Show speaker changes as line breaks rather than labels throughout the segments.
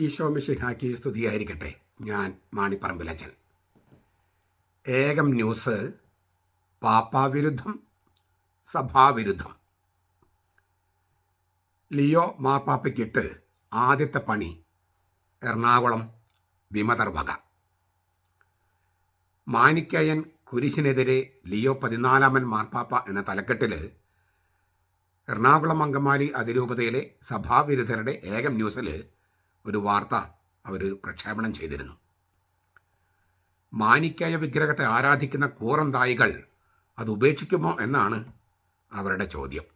ഈശോ മിശിഹായ്ക്ക് സ്തുതിയായിരിക്കട്ടെ. ഞാൻ മാണിപ്പറമ്പിലച്ചൻ. ഏകം ന്യൂസ് പാപ്പാവിരുദ്ധം, സഭാവിരുദ്ധം. ലിയോ മാർപ്പാപ്പയ്ക്കിട്ട് ആദ്യത്തെ പണി എറണാകുളം വിമതർ വക. മാനിക്കയൻ കുരിശിനെതിരെ ലിയോ 14 മാർപ്പാപ്പ എന്ന തലക്കെട്ടിൽ എറണാകുളം അങ്കമാലി അതിരൂപതയിലെ സഭാവിരുദ്ധരുടെ ഏകം ന്യൂസിൽ ഒരു വാർത്ത അവർ പ്രക്ഷേപണം ചെയ്തിരുന്നു. മാനിക്കയ വിഗ്രഹത്തെ ആരാധിക്കുന്ന കൂറന്തായികൾ അത് ഉപേക്ഷിക്കുമോ എന്നാണ് അവരുടെ ചോദ്യം.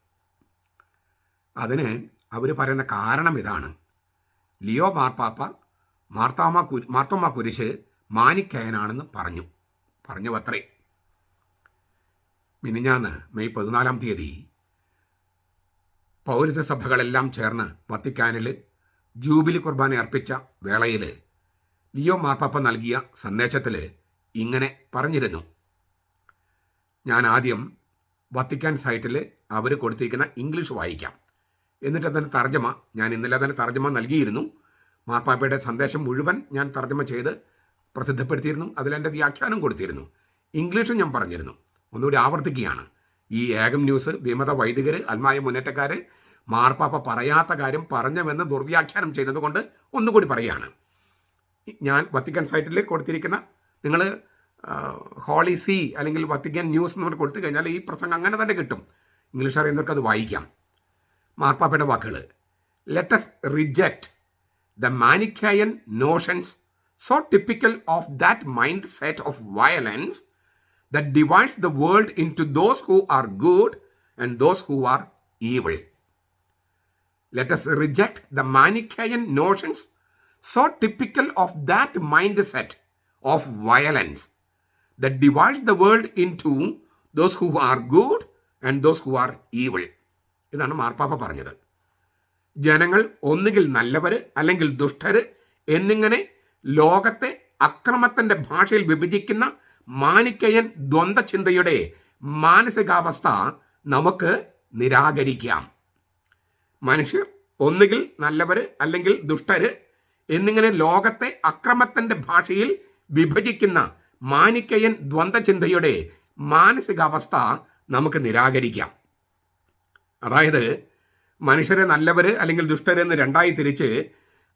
അതിന് അവർ പറയുന്ന കാരണം ഇതാണ്: ലിയോ മാർപ്പാപ്പ മാർത്തോമ്മ കുരിശ് മാനിക്കയനാണെന്ന് പറഞ്ഞു അത്രേ. മിനിഞ്ഞാന്ന് മെയ് 14 പൗരത്വ സഭകളെല്ലാം ചേർന്ന് വത്തിക്കാനിൽ ജൂബിലി കുർബാന അർപ്പിച്ച വേളയിൽ ലിയോ മാർപ്പാപ്പ നൽകിയ സന്ദേശത്തിൽ ഇങ്ങനെ പറഞ്ഞിരുന്നു. ഞാൻ ആദ്യം വത്തിക്കാൻ സൈറ്റിൽ അവർ കൊടുത്തിരിക്കുന്ന ഇംഗ്ലീഷ് വായിക്കാം, എന്നിട്ട് അതിൻ്റെ തർജ്ജമ ഞാൻ ഇന്നലെ അതിൻ്റെ തർജ്ജമ നൽകിയിരുന്നു. മാർപ്പാപ്പയുടെ സന്ദേശം മുഴുവൻ ഞാൻ തർജ്ജമ ചെയ്ത് പ്രസിദ്ധപ്പെടുത്തിയിരുന്നു. അതിലെൻ്റെ വ്യാഖ്യാനം കൊടുത്തിരുന്നു. ഇംഗ്ലീഷും ഞാൻ പറഞ്ഞിരുന്നു. ഒന്നുകൂടി ആവർത്തിക്കുകയാണ്. ഈ ഏകം ന്യൂസ് വിമത വൈദികർ, അൽമായ മുന്നേറ്റക്കാർ മാർപ്പാപ്പ പറയാത്ത കാര്യം പറഞ്ഞുവെന്ന് ദുർവ്യാഖ്യാനം ചെയ്തതുകൊണ്ട് ഒന്നുകൂടി പറയുകയാണ്. ഞാൻ വത്തിക്കാൻ സൈറ്റിൽ കൊടുത്തിരിക്കുന്ന, നിങ്ങൾ ഹോളി സി അല്ലെങ്കിൽ വത്തിക്കാൻ ന്യൂസ് എന്ന് പറഞ്ഞ് കൊടുത്തു കഴിഞ്ഞാൽ ഈ പ്രസംഗം അങ്ങനെ തന്നെ കിട്ടും. ഇംഗ്ലീഷ് അറിയുന്നവർക്ക് അത് വായിക്കാം. മാർപ്പാപ്പയുടെ വാക്കുകൾ: let us reject the Manichaean notions so typical of that mindset of violence that divides the world into those who are good and those who are evil. Let us reject the Manichaean notions so typical of that mindset of violence that divides the world into those who are good and those who are evil. ഇതാണ് മാർപ്പാപ്പ പറഞ്ഞത്. ജനങ്ങൾ ഒന്നുകിൽ നല്ലവർ അല്ലെങ്കിൽ ദുഷ്ടർ എന്നിങ്ങനെ ലോകത്തെ അക്രമത്തിൻ്റെ ഭാഷയിൽ വിഭജിക്കുന്ന മാനിക്കയൻ ദ്വന്ദ്വചിന്തയുടെ മാനസികാവസ്ഥ നമുക്ക് നിരാകരിക്കാം. മനുഷ്യർ ഒന്നുകിൽ നല്ലവർ അല്ലെങ്കിൽ ദുഷ്ടർ എന്നിങ്ങനെ ലോകത്തെ അക്രമത്തിൻ്റെ ഭാഷയിൽ വിഭജിക്കുന്ന മാനിക്കയൻ ദ്വന്ദ്വചിന്തയുടെ മാനസികാവസ്ഥ നമുക്ക് നിരാകരിക്കാം. അതായത് മനുഷ്യരെ നല്ലവർ അല്ലെങ്കിൽ ദുഷ്ടരെന്ന് രണ്ടായി തിരിച്ച്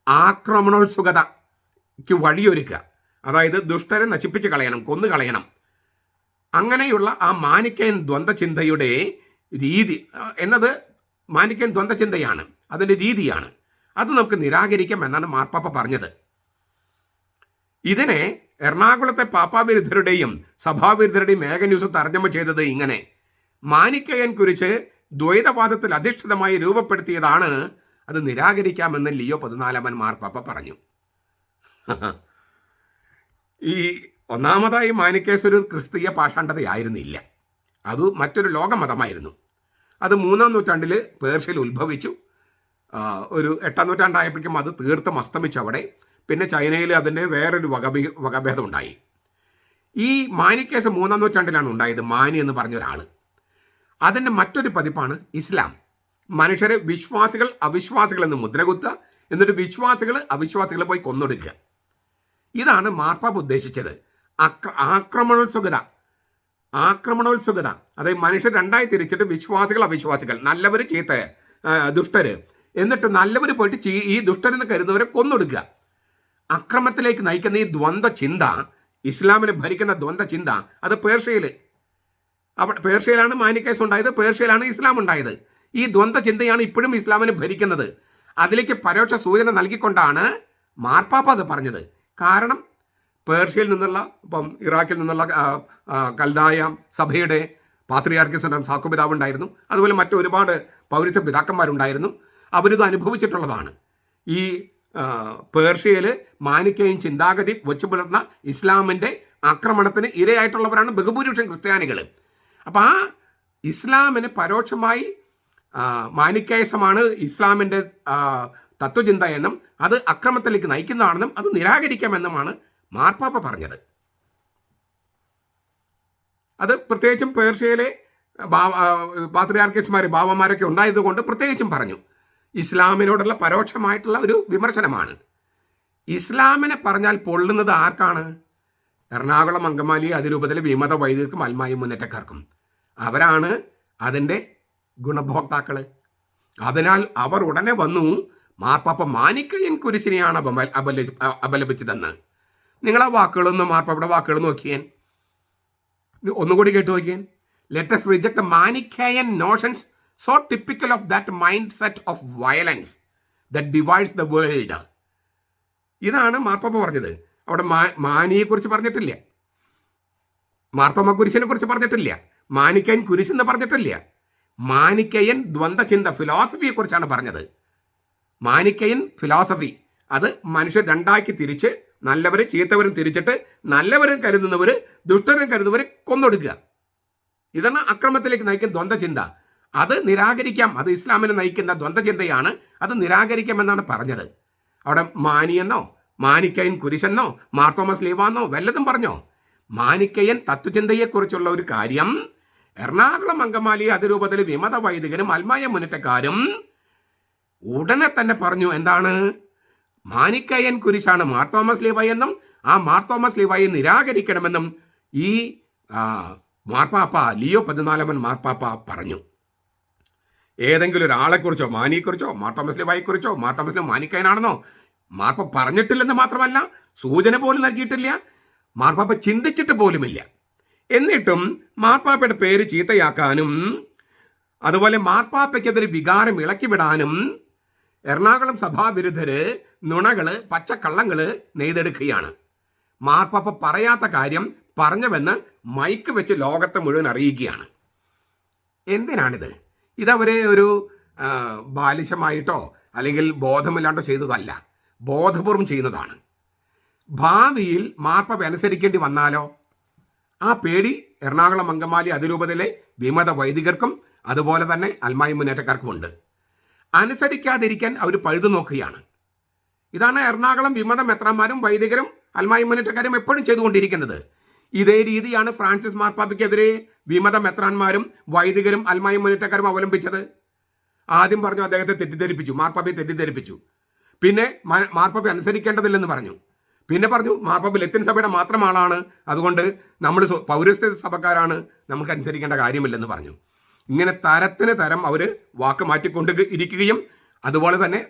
ആക്രമണോത്സുകതയ്ക്ക് വഴിയൊരുക്കുക. അതായത് ദുഷ്ടരെ നശിപ്പിച്ച് കളയണം, കൊന്നു കളയണം. അങ്ങനെയുള്ള ആ മാനിക്കയൻ ദ്വന്ദ്വചിന്തയുടെ രീതി എന്നത് മാനിക്കയൻ ദ്വന്ദ്വചിന്തയാണ്, അതിൻ്റെ രീതിയാണ്. അത് നമുക്ക് നിരാകരിക്കാം എന്നാണ് മാർപ്പാപ്പ പറഞ്ഞത്. ഇതിനെ എറണാകുളത്തെ പാപ്പാവിരുദ്ധരുടെയും സഭാവിരുദ്ധരുടെയും ഏക ന്യൂസ് തർജ്ജമ ചെയ്തത് ഇങ്ങനെ: മാനിക്കയൻ കുരിശ് ദ്വൈതവാദത്തിൽ അധിഷ്ഠിതമായി രൂപപ്പെടുത്തിയതാണ്, അത് നിരാകരിക്കാമെന്ന് ലിയോ 14 മാർപ്പാപ്പ പറഞ്ഞു. ഈ ഒന്നാമതായി മാനിക്കേസ് ഒരു ക്രിസ്തീയ പാഷാണ്ഡതയായിരുന്നില്ല, അത് മറ്റൊരു ലോകമതമായിരുന്നു. അത് 3-ാം നൂറ്റാണ്ടിൽ പേർഷ്യയിൽ ഉത്ഭവിച്ചു. ഒരു 8-ാം നൂറ്റാണ്ടായപ്പോഴേക്കും അത് തീർത്തും അസ്തമിച്ചു അവിടെ. പിന്നെ ചൈനയിൽ അതിൻ്റെ വേറൊരു വകഭേദം ഉണ്ടായി. ഈ മാനിക്കേസ് 3-ാം നൂറ്റാണ്ടിലാണ് ഉണ്ടായത്. മാനി എന്ന് പറഞ്ഞ ഒരാൾ. അതിൻ്റെ മറ്റൊരു പതിപ്പാണ് ഇസ്ലാം. മനുഷ്യരെ വിശ്വാസികൾ അവിശ്വാസികൾ എന്ന് മുദ്രകുത്തുക, എന്നിട്ട് വിശ്വാസികൾ അവിശ്വാസികളെ പോയി കൊന്നൊടുക്കുക. ഇതാണ് മാർപ്പാപ്പ ഉദ്ദേശിച്ചത്. ആക്രമണോത്സുകത. അതായത് മനുഷ്യർ രണ്ടായി തിരിച്ചിട്ട് വിശ്വാസികൾ അവിശ്വാസികൾ, നല്ലവർ ചീത്ത ദുഷ്ടര്, എന്നിട്ട് നല്ലവർ പോയിട്ട് ഈ ദുഷ്ടരെന്ന് കരുതുന്നവരെ കൊന്നൊടുക്കുക. അക്രമത്തിലേക്ക് നയിക്കുന്ന ഈ ദ്വന്ദ്വചിന്ത, ഇസ്ലാമിനെ ഭരിക്കുന്ന ദ്വന്ദ്വചിന്ത, അത് പേർഷ്യയിലാണ് മാനിക്കേസ് ഉണ്ടായത്, പേർഷ്യയിലാണ് ഇസ്ലാം ഉണ്ടായത്. ഈ ദ്വന്ദ്വചിന്തയാണ് ഇപ്പോഴും ഇസ്ലാമിനെ ഭരിക്കുന്നത്. അതിലേക്ക് പരോക്ഷ സൂചന നൽകിക്കൊണ്ടാണ് മാർപ്പാപ്പ അത് പറഞ്ഞത്. കാരണം പേർഷ്യയിൽ നിന്നുള്ള, ഇപ്പം ഇറാഖിൽ നിന്നുള്ള കൽദായ സഭയുടെ പാത്രിയാർക്കീസ് സാക്കുപിതാവ് ഉണ്ടായിരുന്നു. അതുപോലെ മറ്റൊരുപാട് പൗരസ്ത്യ പിതാക്കന്മാരുണ്ടായിരുന്നു. അവരിത് അനുഭവിച്ചിട്ടുള്ളതാണ്. ഈ പേർഷ്യയിൽ മാനിക്കയൻ ചിന്താഗതി വെച്ചു പുലർത്തുന്ന ഇസ്ലാമിൻ്റെ ആക്രമണത്തിന് ഇരയായിട്ടുള്ളവരാണ് ബഹുഭൂരിപക്ഷം ക്രിസ്ത്യാനികൾ. അപ്പോൾ ആ ഇസ്ലാമിന് പരോക്ഷമായി മാനിക്കയസമാണ് ഇസ്ലാമിൻ്റെ തത്വചിന്ത എന്നും അത് അക്രമത്തിലേക്ക് നയിക്കുന്നതാണെന്നും അത് നിരാകരിക്കാമെന്നുമാണ് മാർപ്പാപ്പ പറഞ്ഞത്. അത് പ്രത്യേകിച്ചും പേർഷ്യയിലെ പാത്രിയാർക്കീസ്മാർ, ബാവമാരൊക്കെ ഉണ്ടായതുകൊണ്ട് പ്രത്യേകിച്ചും പറഞ്ഞു. ഇസ്ലാമിനോടുള്ള പരോക്ഷമായിട്ടുള്ള ഒരു വിമർശനമാണ്. ഇസ്ലാമിനെ പറഞ്ഞാൽ പൊള്ളുന്നത് ആർക്കാണ്? എറണാകുളം അങ്കമാലി അതിരൂപതയിലെ വിമത വൈദികർക്കും അൽമായ മുന്നേറ്റക്കാർക്കും. അവരാണ് അതിൻ്റെ ഗുണഭോക്താക്കൾ. അതിനാൽ അവർ ഉടനെ വന്നു മാർപ്പാപ്പ മാനിക്കയൻ കുരിശിനെയാണ് അപലപിച്ചതെന്ന്. നിങ്ങളാ വാക്കുകളൊന്നും മാർപ്പാപ്പയുടെ വാക്കുകൾ നോക്കിയാൻ ഒന്നുകൂടി കേട്ടു നോക്കിയാൻ. Let us reject the Manichaean notions so typical of that mindset of violence that divides the world. ഇതാണ് മാർപ്പാപ്പ പറഞ്ഞത്. അവിടെ മാനിയെക്കുറിച്ച് പറഞ്ഞിട്ടില്ല, മാർത്തോമ കുരിശിനെ കുറിച്ച് പറഞ്ഞിട്ടില്ല, മാനിക്കയൻ കുരിശെന്ന് പറഞ്ഞിട്ടില്ല. മാനിക്കയൻ ദ്വന്ദ്വചിന്ത ഫിലോസഫിയെക്കുറിച്ചാണ് പറഞ്ഞത്. മാനിക്കയൻ ഫിലോസഫി അത് മനുഷ്യർ രണ്ടാക്കി തിരിച്ച് നല്ലവരും ചീത്തവരും തിരിച്ചിട്ട് നല്ലവരും കരുതുന്നവർ ദുഷ്ടരും കരുതുന്നവർ കൊന്നൊടുക്കുക. ഇതാണ് അക്രമത്തിലേക്ക് നയിക്കുന്ന ദ്വന്ദ്വചിന്ത. അത് നിരാകരിക്കാം. അത് ഇസ്ലാമിനെ നയിക്കുന്ന ദ്വന്ദ്വചിന്തയാണ്. അത് നിരാകരിക്കാമെന്നാണ് പറഞ്ഞത്. അവിടെ മാനിയെന്നോ മാനിക്കയൻ കുരിശെന്നോ മാർത്തോമസ് ലീവാന്നോ വല്ലതും പറഞ്ഞോ? മാനിക്കയൻ തത്വചിന്തയെക്കുറിച്ചുള്ള ഒരു കാര്യം എറണാകുളം അങ്കമാലി അതിരൂപതയിലെ വിമത വൈദികരും അൽമായ മുന്നേറ്റക്കാരും ഉടനെ തന്നെ പറഞ്ഞു. എന്താണ്? മാനിക്കയൻ കുരിശാണ് മാർത്തോമസ് ലീവായി എന്നും ആ മാർത്തോമസ് ലീവായി നിരാകരിക്കണമെന്നും ഈ മാർപ്പാപ്പ ലിയോ 14 മാർപ്പാപ്പ പറഞ്ഞു. ഏതെങ്കിലും ഒരാളെക്കുറിച്ചോ മാനിയെക്കുറിച്ചോ മാർത്തോമസ് ലീവായെക്കുറിച്ചോ മാർത്തോമസ് ലീവ് മാനിക്കയനാണെന്നോ മാർപ്പാപ്പ പറഞ്ഞിട്ടില്ലെന്ന് മാത്രമല്ല, സൂചന പോലും നൽകിയിട്ടില്ല, മാർപ്പാപ്പ ചിന്തിച്ചിട്ട് പോലുമില്ല. എന്നിട്ടും മാർപ്പാപ്പയുടെ പേര് ചീത്തയാക്കാനും അതുപോലെ മാർപ്പാപ്പയ്ക്കെതിരെ വികാരം ഇളക്കിവിടാനും എറണാകുളം സഭാവിരുദ്ധര് നുണകള് പച്ചക്കള്ളങ്ങള് നെയ്തെടുക്കുകയാണ്. മാർപ്പാപ്പ പറയാത്ത കാര്യം പറഞ്ഞവെന്ന് മൈക്ക് വെച്ച് ലോകത്തെ മുഴുവൻ അറിയിക്കുകയാണ്. എന്തിനാണിത്? ഇതവരെ ഒരു ബാലിശമായിട്ടോ അല്ലെങ്കിൽ ബോധമില്ലാണ്ടോ ചെയ്തതല്ല, ബോധപൂർവം ചെയ്യുന്നതാണ്. ഭാവിയിൽ മാർപ്പാപ്പ അനുസരിക്കേണ്ടി വന്നാലോ? ആ പേടി എറണാകുളം അങ്കമാലി അതിരൂപതയിലെ വിമത വൈദികർക്കും അതുപോലെ തന്നെ അൽമായ മുന്നേറ്റക്കാർക്കുമുണ്ട്. അനുസരിക്കാതിരിക്കാൻ അവർ പഴുതു നോക്കുകയാണ്. ഇതാണ് എറണാകുളം വിമത മെത്രാന്മാരും വൈദികരും അൽമായ മുന്നേറ്റക്കാരും എപ്പോഴും ചെയ്തുകൊണ്ടിരിക്കുന്നത്. ഇതേ രീതിയാണ് ഫ്രാൻസിസ് മാർപ്പാപ്പയ്ക്കെതിരെ വിമത മെത്രാന്മാരും വൈദികരും അൽമായ മുന്നേറ്റക്കാരും അവലംബിച്ചത്. ആദ്യം പറഞ്ഞു അദ്ദേഹത്തെ തെറ്റിദ്ധരിപ്പിച്ചു, മാർപ്പാപ്പയെ തെറ്റിദ്ധരിപ്പിച്ചു. പിന്നെ മാർപ്പാപ്പ അനുസരിക്കേണ്ടതില്ലെന്ന് പറഞ്ഞു. പിന്നെ പറഞ്ഞു മാർപ്പാപ്പ ലത്തീൻ സഭയുടെ മാത്രം ആളാണ്, അതുകൊണ്ട് നമ്മൾ പൗരസ്ത്യ സഭക്കാരാണ്, നമുക്ക് അനുസരിക്കേണ്ട കാര്യമില്ലെന്ന് പറഞ്ഞു. ഇങ്ങനെ തരത്തിന് തരം അവർ വാക്ക് മാറ്റിക്കൊണ്ട് ഇരിക്കുകയും അതുപോലെ തന്നെ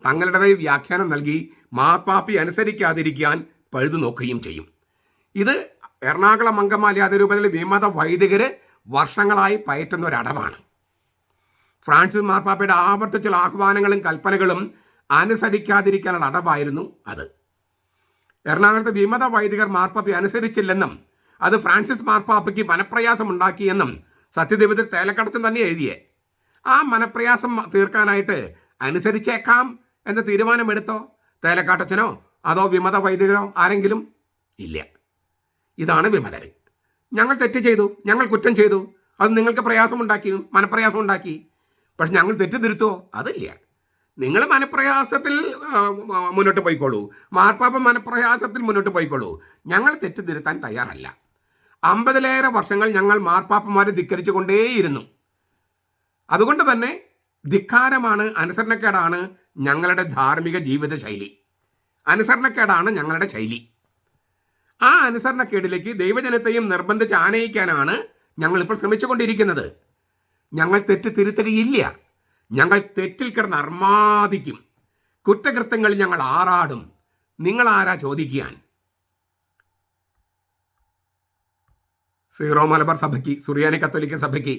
തങ്ങളുടേതായ വ്യാഖ്യാനം നൽകി മാർപ്പാപ്പയെ അനുസരിക്കാതിരിക്കാൻ പഴുതു നോക്കുകയും ചെയ്യും. ഇത് എറണാകുളം അങ്കമാലി അതിരൂപതയിലെ വിമത വൈദികര് വർഷങ്ങളായി പയറ്റുന്ന ഒരടവാണ്. ഫ്രാൻസിസ് മാർപ്പാപ്പയുടെ ആവർത്തിച്ചുള്ള ആഹ്വാനങ്ങളും കൽപ്പനകളും അനുസരിക്കാതിരിക്കാനുള്ള അടവായിരുന്നു അത്. എറണാകുളത്തെ വിമത വൈദികർ മാർപ്പാപ്പയെ അനുസരിച്ചില്ലെന്നും അത് ഫ്രാൻസിസ് മാർപ്പാപ്പയ്ക്ക് മനപ്രയാസം ഉണ്ടാക്കിയെന്നും സത്യദേവത്തിൽ തേലക്കടച്ചൻ തന്നെ എഴുതിയേ. ആ മനപ്രയാസം തീർക്കാനായിട്ട് അനുസരിച്ചേക്കാം എന്ന തീരുമാനമെടുത്തോ തേലക്കാട്ടച്ചനോ അതോ വിമത വൈദികരോ ആരെങ്കിലും? ഇല്ല. ഇതാണ് വിമതര്. ഞങ്ങൾ തെറ്റ് ചെയ്തു, ഞങ്ങൾ കുറ്റം ചെയ്തു, അത് നിങ്ങൾക്ക് പ്രയാസമുണ്ടാക്കി, മനപ്രയാസം ഉണ്ടാക്കി, പക്ഷെ ഞങ്ങൾ തെറ്റ് തിരുത്തുമോ? അതില്ല. നിങ്ങൾ മനപ്രയാസത്തിൽ മുന്നോട്ട് പോയിക്കോളൂ, മാർപ്പാപ്പ മനപ്രയാസത്തിൽ മുന്നോട്ട് പോയിക്കോളൂ, ഞങ്ങൾ തെറ്റ് തിരുത്താൻ തയ്യാറല്ല. 50-ലേറെ വർഷങ്ങൾ ഞങ്ങൾ മാർപ്പാപ്പന്മാരെ ധിക്കരിച്ചു കൊണ്ടേയിരുന്നു. അതുകൊണ്ട് തന്നെ ധിക്കാരമാണ്, അനുസരണക്കേടാണ് ഞങ്ങളുടെ ധാർമ്മിക ജീവിത ശൈലി, അനുസരണക്കേടാണ് ഞങ്ങളുടെ ശൈലി. ആ അനുസരണക്കേടിലേക്ക് ദൈവജനത്തെയും നിർബന്ധിച്ച് ആനയിക്കാനാണ് ഞങ്ങളിപ്പോൾ ശ്രമിച്ചുകൊണ്ടിരിക്കുന്നത്. ഞങ്ങൾ തെറ്റ് തിരുത്തുകയില്ല, ഞങ്ങൾ തെറ്റിൽ കിടന്ന് അർമാദിക്കും, കുറ്റകൃത്യങ്ങളിൽ ഞങ്ങൾ ആറാടും. നിങ്ങളാരാ ചോദിക്കാൻ? സീറോ മലബാർ സഭയ്ക്ക്, സുറിയാനി കത്തോലിക്ക സഭയ്ക്ക്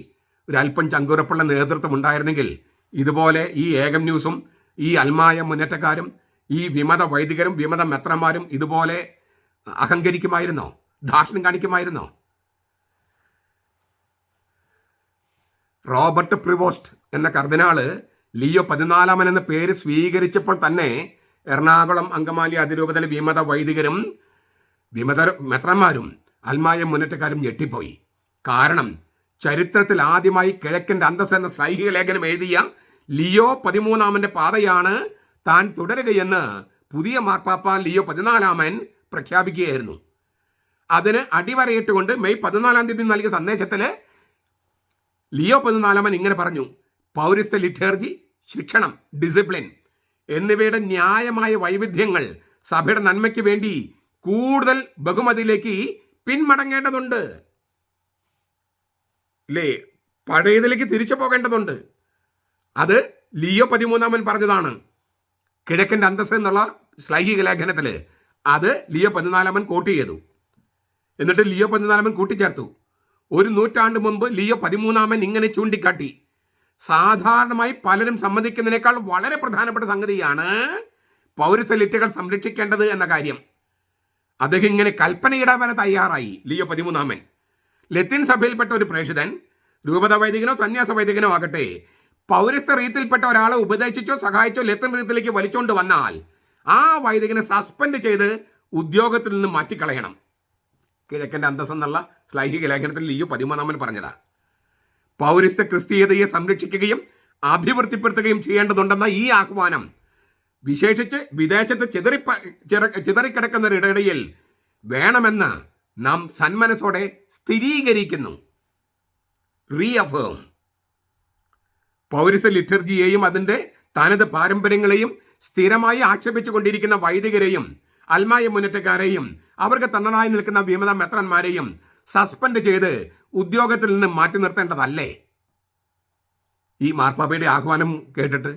ഒരു അല്പം ചങ്കുറപ്പുള്ള നേതൃത്വം ഉണ്ടായിരുന്നെങ്കിൽ ഇതുപോലെ ഈ ഏകം ന്യൂസും ഈ അൽമായ മുന്നേറ്റക്കാരും ഈ വിമത വൈദികരും വിമത മെത്രന്മാരും ഇതുപോലെ അഹങ്കരിക്കുമായിരുന്നോ? ധാർഷ്ട്യം കാണിക്കുമായിരുന്നോ? റോബർട്ട് പ്രിവോസ്റ്റ് എന്ന കർദിനാള് ലിയോ 14 എന്ന പേര് സ്വീകരിച്ചപ്പോൾ തന്നെ എറണാകുളം അങ്കമാലി അതിരൂപതയിലെ വിമത വൈദികരും വിമത മെത്രന്മാരും അൽമായ മുന്നേറ്റക്കാരും ഞെട്ടിപ്പോയി. കാരണം ചരിത്രത്തിൽ ആദ്യമായി കിഴക്കിൻ്റെ അന്തസ് എന്ന സൈഹിക ലേഖനം എഴുതിയ ലിയോ 13 പാതയാണ് താൻ തുടരുകയെന്ന് പുതിയ മാർപ്പാപ്പ ലിയോ 14 പ്രഖ്യാപിക്കുകയായിരുന്നു. അതിന് അടിവരയിട്ടുകൊണ്ട് മെയ് 14 നൽകിയ സന്ദേശത്തിൽ ലിയോ 14 ഇങ്ങനെ പറഞ്ഞു: പൗരസ്ത്യ ലിറ്റർജി, ശിക്ഷണം, ഡിസിപ്ലിൻ എന്നിവയുടെ ന്യായമായ വൈവിധ്യങ്ങൾ സഭയുടെ നന്മയ്ക്ക് വേണ്ടി കൂടുതൽ ബഹുമതിയിലേക്ക് പിന്മടങ്ങേണ്ടതുണ്ട്. അല്ലേ? പഴയതിലേക്ക് തിരിച്ചു പോകേണ്ടതുണ്ട്. അത് ലിയോ 13 പറഞ്ഞതാണ്. കിഴക്കൻ്റെ അന്തസ് എന്നുള്ള ശ്ലൈഹിക ലേഖനത്തിൽ അത് ലിയോ 14 കോട്ട് ചെയ്തു. എന്നിട്ട് ലിയോ 14 കൂട്ടിച്ചേർത്തു. ഒരു നൂറ്റാണ്ട് മുമ്പ് ലിയോ 13 ഇങ്ങനെ ചൂണ്ടിക്കാട്ടി, സാധാരണമായി പലരും സമ്മതിക്കുന്നതിനേക്കാൾ വളരെ പ്രധാനപ്പെട്ട സംഗതിയാണ് പൗരസ്ത്യ ലിറ്റുകൾ സംരക്ഷിക്കേണ്ടത് എന്ന കാര്യം. അദ്ദേഹം ഇങ്ങനെ കൽപ്പനയിടാൻ വരെ തയ്യാറായി. ലിയോ 13 ലത്തീൻ സഭയിൽപ്പെട്ട ഒരു പ്രേക്ഷിതൻ, രൂപത വൈദികനോ സന്യാസ വൈദികനോ ആകട്ടെ, പൗരസ്ത്യ റീത്തിൽപ്പെട്ട ഒരാളെ ഉപദേശിച്ചോ സഹായിച്ചോ ലത്തീൻ റീത്തിലേക്ക് വലിച്ചുകൊണ്ട് വന്നാൽ ആ വൈദികനെ സസ്പെൻഡ് ചെയ്ത് ഉദ്യോഗത്തിൽ നിന്ന് മാറ്റിക്കളയണം. കിഴക്കൻ്റെ അന്തസ് എന്നുള്ള ശ്ലൈഹിക ലേഖനത്തിൽ ലിയോ 13 പറഞ്ഞതാ. പൗരസ്ത്യ ക്രിസ്തീയതയെ സംരക്ഷിക്കുകയും അഭിവൃദ്ധിപ്പെടുത്തുകയും ചെയ്യേണ്ടതുണ്ടെന്ന ഈ ആഹ്വാനം വിശേഷിച്ച് വിദേശത്ത് ചിതറിക്കിടക്കുന്നവരിടയിൽ വേണമെന്ന് നാം സന്മനസ്സോടെ സ്ഥിരീകരിക്കുന്നു. റീഅഫേം. പൗരസ്ത്യ ലിറ്റർജിയെയും അതിൻ്റെ തനത് പാരമ്പര്യങ്ങളെയും സ്ഥിരമായി ആക്ഷേപിച്ചുകൊണ്ടിരിക്കുന്ന വൈദികരെയും അൽമായ മുന്നേറ്റക്കാരെയും അവർക്ക് തന്നതായി നിൽക്കുന്ന വിമത മെത്രന്മാരെയും സസ്പെൻഡ് ചെയ്ത് ഉദ്യോഗത്തിൽ നിന്ന് മാറ്റി നിർത്തേണ്ടതല്ലേ? ഈ മാർപ്പാപ്പയുടെ ആഹ്വാനം കേട്ടിട്ട്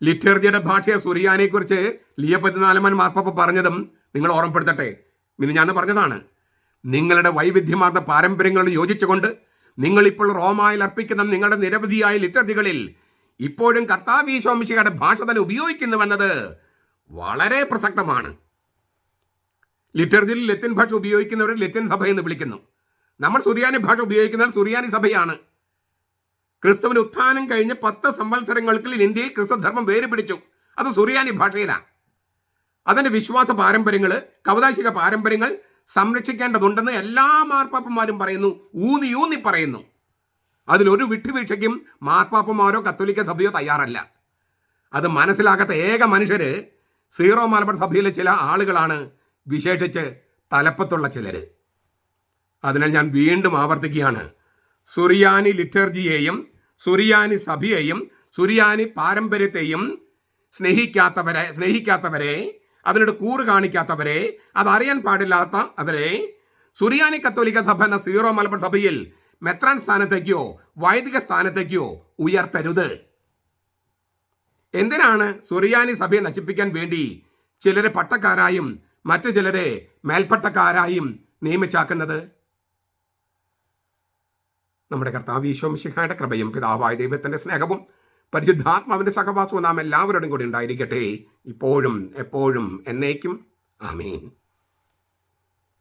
ലിറ്റർജിയുടെ ഭാഷയെ സുറിയാനെക്കുറിച്ച് ലിയോ 14 മാർപ്പാപ്പ പറഞ്ഞതും നിങ്ങൾ ഓർമ്മപ്പെടുത്തട്ടെ. ഞാൻ പറഞ്ഞതാണ്, നിങ്ങളുടെ വൈവിധ്യമാർന്ന പാരമ്പര്യങ്ങളോട് യോജിച്ചുകൊണ്ട് നിങ്ങളിപ്പോൾ റോമായിൽ അർപ്പിക്കുന്ന നിങ്ങളുടെ നിരവധിയായ ലിറ്റർജികളിൽ ഇപ്പോഴും കർത്താവ് ഈശോ മിശിഹായുടെ ഭാഷ തന്നെ ഉപയോഗിക്കുന്നുവെന്നത് വളരെ പ്രസക്തമാണ്. ലിറ്റർജിയിൽ ലത്തീൻ ഭാഷ ഉപയോഗിക്കുന്നവരെ ലത്തീൻ സഭ എന്ന് വിളിക്കുന്നു. നമ്മൾ സുറിയാനി ഭാഷ ഉപയോഗിക്കുന്നത് സുറിയാനി സഭയാണ്. ക്രിസ്തുവിന്റെ ഉത്ഥാനം കഴിഞ്ഞ് 10 സംവത്സരങ്ങൾക്ക് ഇന്ത്യയിൽ ക്രിസ്തുധർമ്മം വേരുപിടിച്ചു. അത് സുറിയാനി ഭാഷയിലാണ്. അതിൻ്റെ വിശ്വാസ പാരമ്പര്യങ്ങൾ, കൗദാശിക പാരമ്പര്യങ്ങൾ സംരക്ഷിക്കേണ്ടതുണ്ടെന്ന് എല്ലാ മാർപ്പാപ്പന്മാരും പറയുന്നു, ഊന്നി പറയുന്നു. അതിലൊരു വിട്ടുവീഴ്ചയ്ക്കും മാർപ്പാപ്പന്മാരോ കത്തോലിക്ക സഭയോ തയ്യാറല്ല. അത് മനസ്സിലാക്കാത്ത ഏക മനുഷ്യർ സീറോ മലബാർ സഭയിലെ ചില ആളുകളാണ്, വിശേഷിച്ച് തലപ്പത്തുള്ള ചിലർ. അതിനാൽ ഞാൻ വീണ്ടും ആവർത്തിക്കുകയാണ്, സുറിയാനി ലിറ്റർജിയെയും സുറിയാനി സഭയെയും സുറിയാനി പാരമ്പര്യത്തെയും സ്നേഹിക്കാത്തവരെ അതിനോട് കൂറ് കാണിക്കാത്തവരെ, അതറിയാൻ പാടില്ലാത്ത അവരെ സുറിയാനി കത്തോലിക്ക സഭ എന്ന സീറോ മലബാർ സഭയിൽ മെത്രാൻ സ്ഥാനത്തേക്കോ വൈദിക സ്ഥാനത്തേക്കോ ഉയർത്തരുത്. എന്തിനാണ് സുറിയാനി സഭയെ നശിപ്പിക്കാൻ വേണ്ടി ചിലരെ പട്ടക്കാരായും മറ്റു ചിലരെ മേൽപ്പട്ടക്കാരായും നിയമിച്ചാക്കുന്നത്? നമ്മുടെ കർത്താവ് ഈശോ മിശിഹായുടെ കൃപയും പിതാവായ ദൈവത്തിൻ്റെ സ്നേഹവും പരിശുദ്ധാത്മാവിൻ്റെ സഹവാസവും നാം എല്ലാവരോടും കൂടി ഉണ്ടായിരിക്കട്ടെ, ഇപ്പോഴും എപ്പോഴും എന്നേക്കും. ആമേൻ.